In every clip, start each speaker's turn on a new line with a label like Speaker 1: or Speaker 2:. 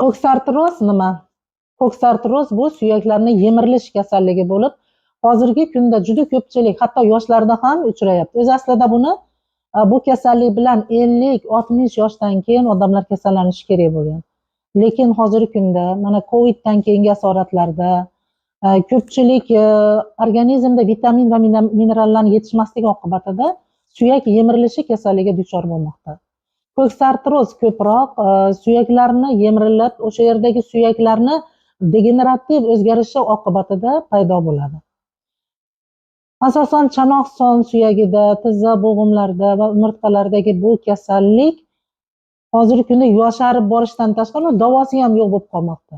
Speaker 1: Ko'ksartiroz nima? Ko'ksartiroz bu suyaklarni yemirilish kasalligi bo'lib, hozirgi kunda juda ko'pchilik, hatto yoshlarda ham uchrayapti. O'zi aslida bu kasallik bilan 50-60 yoshdan keyin odamlar kasallanishi kerak bo'lgan. Lekin hozirgi kunda mana Coviddan keyingi asoratlarda ko'pchilik organizmda vitamin va minerallarning yetishmasligi oqibatida suyak yemirilishi kasalligiga duchor bo'lmoqda. Ko'ksartiroz ko'proq suyaklarni yemirilib, o'sha yerdagi suyaklarni degenerativ o'zgarishi oqibatida paydo bo'ladi. Asosan chanoq son suyagida, tizza bo'g'imlarda va umurtqalardagi bu kasallik hozirgi kunda yosharib borishdan tashqari davosi ham yo'q bo'lib qolmoqda.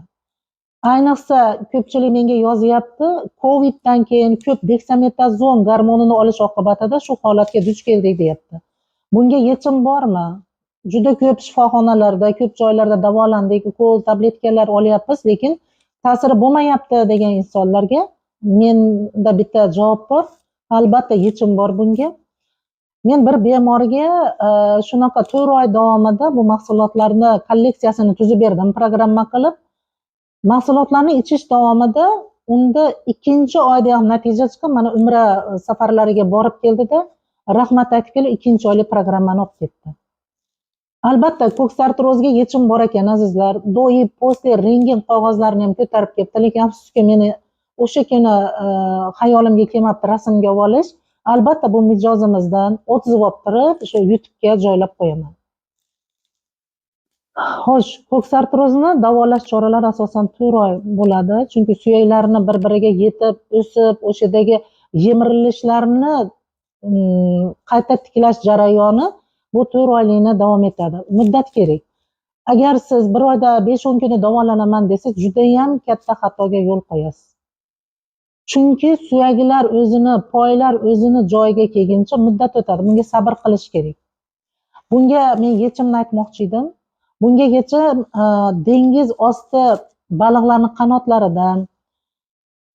Speaker 1: Ayniqsa ko'pchilik menga yozyapti, Coviddan keyin ko'p deksametazon gormonini olish oqibatida shu holatga duch keldik deyapti. Bunga yechim bormi? Juda ko'p shifoxonalarda, ko'p joylarda davolandik, ukol, tabletkalar olyapmiz, lekin ta'siri bo'lmayapti degan insonlarga menda bitta javob bor. Albatta yechim bor bunga. Men bir bemorga shunaqa 4 oy davomida bu mahsulotlarni kolleksiyasini tuzib berdim, programma qilib. Mahsulotlarni ichish davomida unda 2-oyda ham natija chiqib, mana umra safarlariga borib keldida, rahmat aytib kelib 2-oylik programmani olib ketdi. Albatta ko'ksartirozga yechim bor ekan azizlar. Do'yi poster rentgen qog'ozlarini ham ko'tarib ketdi, lekin afsuski meni o'sha kuni xayolimga kelmabdi rasmga olish. Albatta bu mijozimizdan o'tkazib olib turib, o'sha YouTube'ga joylab qo'yaman. Xo'sh, ko'ksartirozni davolash choralari asosan 4 oy bo'ladi, chunki suyaklarni bir-biriga yetib, o'sib, o'shadagi yemirilishlarni qayta tiklash jarayoni bu 4 oylikni davom etadi. Muddat kerak. Agar siz bir oyda 5-10 kuni davolanaman desangiz, juda ham katta xatoga yo'l qo'yasiz. Chunki suyaklar poylar o'zini joyiga kelguncha muddat o'tadi. Bunga sabr qilish kerak. Bunga men yechimni aytmoqchi edim. Bunga yechim dengiz osti baliqlarning qanotlaridan,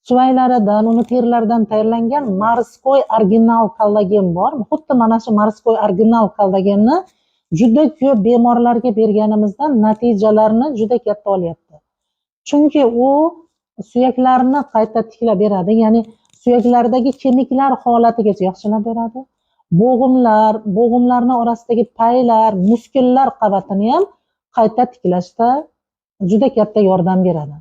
Speaker 1: suvaklaridan, uni terilaridan tayyorlangan morskoy original kollagen bor. Xuddi mana shu morskoy original kollagenni juda ko'p bemorlarga berganimizdan natijalarni juda katta olyapti. Chunki u suyaklarni qayta tiklab beradi, ya'ni suyaklardagi kemiklar holatigacha yaxshilab beradi. Bo'g'imlarning orasidagi paylar, muskullar qavatini ham qayta tiklashda juda katta yordam beradi.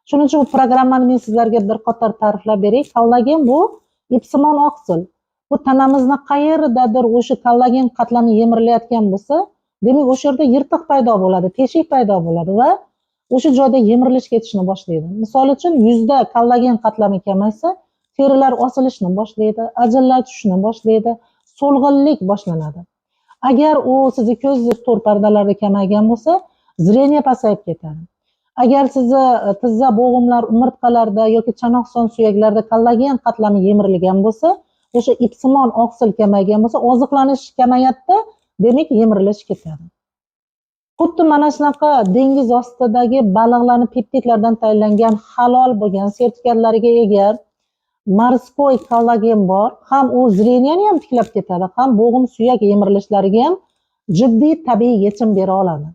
Speaker 1: Shuning uchun bu programmani men sizlarga bir qator ta'riflab beray. Kollagen bu ipsimon oqsil. Bu tanamizni qayerdadir o'sha kollagen qatlami yemirilayotgan bo'lsa, demak o'sha yerda yirtiq paydo bo'ladi, teshik paydo bo'ladi va o'sha joyda yemirilish ketishni boshlaydi. Misol uchun yuzda kollagen qatlami kamaysa, terilar osilishni boshlaydi, ajinlar tushishni boshlaydi, so'lg'inlik boshlanadi. Agar u sizni ko'z to'r pardalarida kamaygan bo'lsa, zreniya pasayib ketadi. Agar sizni tizza bo'g'imlar, umurtqalarda yoki chanoq son suyaklarda kollagen qatlami yemirilgan bo'lsa, o'sha ipsimon oqsil kamaygan bo'lsa, oziqlanish kamayadi, demak yemirilish ketadi. Xuddi mana shunaqa dengiz ostidagi baliqlarning peptidlardan tayyorlangan halol bo'lgan sertifikatlariga ega morskoy kollagen bor. Ham u zreniyani ham tiklab ketadi, ham bo'g'im suyak yemirilishlariga ham jiddiy tabiiy yechim bera oladi.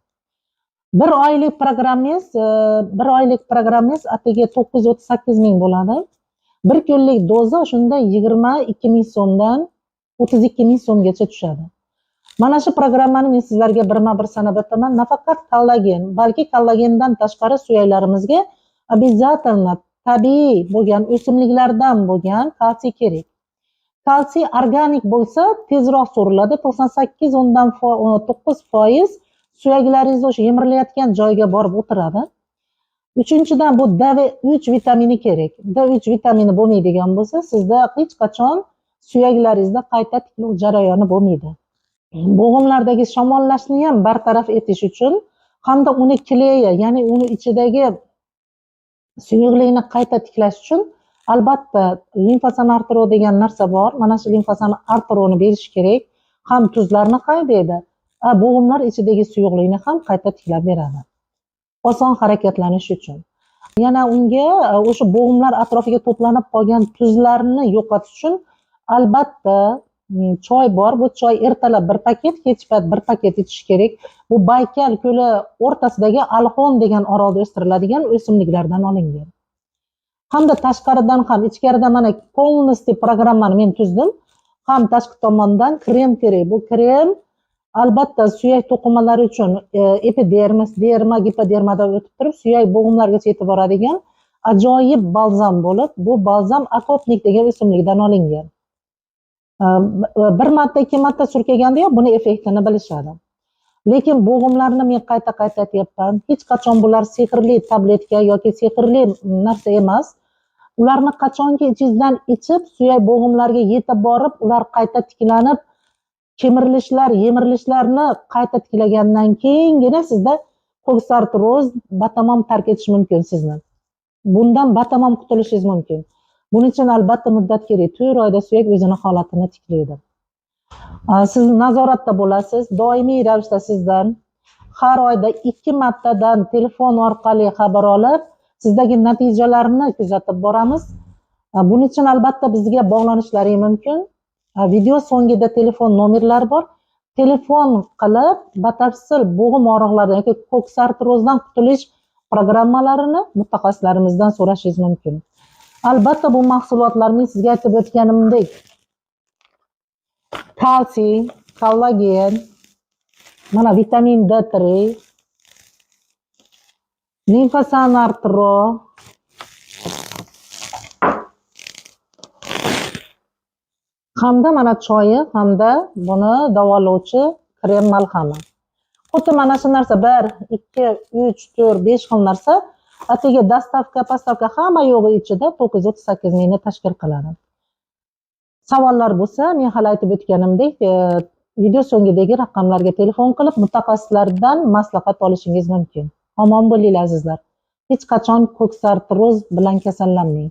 Speaker 1: Bir oylik programmangiz atigi 938 ming bo'ladi. Bir kunlik doza shunda 22 ming so'mdan 32 ming so'mgacha tushadi. Mana shu programmani men sizlarga birma-bir sanab o'taman. Nafaqat kollagen, balki kollagendan tashqari suyaklarimizga обязательно tabiiy bo'lgan o'simliklardan bo'lgan kalsiy kerak. Kalsiy organik bo'lsa tezroq so'riladi. 98.9% suyaklaringiz o'sha yemirilayotgan joyga borib o'tiradi. Uchinchidan bu D3 vitamini kerak. D3 vitamini bo'lmaydigan bo'lsa, sizda hech qachon suyaklaringizda qayta tikluv jarayoni bo'lmaydi. Bo'g'imlardagi shamollashni ham bartaraf etish uchun hamda uni kleyi, ya'ni uni ichidagi suyuqlikni qayta tiklash uchun albatta limfosan artero degan narsa bor. Mana shu limfosan arteroni berish kerak. Ham tuzlarni qaydaydi, bo'g'imlar ichidagi suyuqlikni ham qayta tiklab beradi. Oson harakatlanish uchun. Yana unga o'sha bo'g'imlar atrofiga to'planib qolgan tuzlarni yo'qotish uchun albatta choy bor. Bu choy ertalab bir paket, kech payt bir paket ichish kerak. Bu Baykal ko'li o'rtasidagi Alxon degan orolda o'stiriladigan o'simliklardan olingan. Hamda tashqaridan ham ichkaridan mana полностью programmani men tuzdim. Ham tashqi tomondan krem kerak. Bu krem albatta suyak to'qimalari uchun epidermis, derma, gipodermadan o'tib turib suyak bo'g'imlargacha yetib boradigan ajoyib balzam bo'lib, bu balzam akopnik degan o'simlikdan olingan. Bir marta, ikki marta surkaganda ham buni effektini bilishadi. Lekin bo'g'imlarni men qayta aytyapman, hech qachon bular sehrli tabletka yoki sehrli narsa emas. Ularni qachonki ichingizdan ichib, suyak bo'g'imlarga yetib borib, ular qayta tiklanib, yemirilishlarni qayta tiklagandan keyingina sizda ko'ksartroz batamom tark etishi mumkin sizni. Bundan batamom qutulishingiz mumkin. Buning uchun albatta muddat kerak. 4 oyda suyak o'zini holatini tiklaydi. Siz nazoratda bo'lasiz. Doimiy ravishda sizdan har oyda 2 martadan telefon orqali xabar olib, sizdagi natijalarni kuzatib boramiz. Buning uchun albatta bizga bog'lanishlaring mumkin. Video so'ngida telefon nomerlari bor. Telefon qilib batafsil bo'g'im og'riqlaridan yoki ko'ksartrozdan qutulish programmalarini mutaxassislarimizdan so'rashingiz mumkin. Albatta bu mahsulotlar men sizga aytib o'tganimdek kalsiy, kollagen, mana vitamin D3, limfosani arttirish, hamda mana choyi, hamda buni davolovchi krem malhami. Xuddi mana shu narsa 1, 2, 3, 4, 5 xil narsa atigi dastavka, pastavka hamma yo'g'i ichida 938 mingni tashkil qiladi. Savollar bo'lsa, men hali aytib o'tganimdek, video so'ngidagi raqamlarga telefon qilib mutaxassislardan maslahat olishingiz mumkin. Omon bo'linglar azizlar. Hech qachon ko'ksartroz bilan kasallanmang.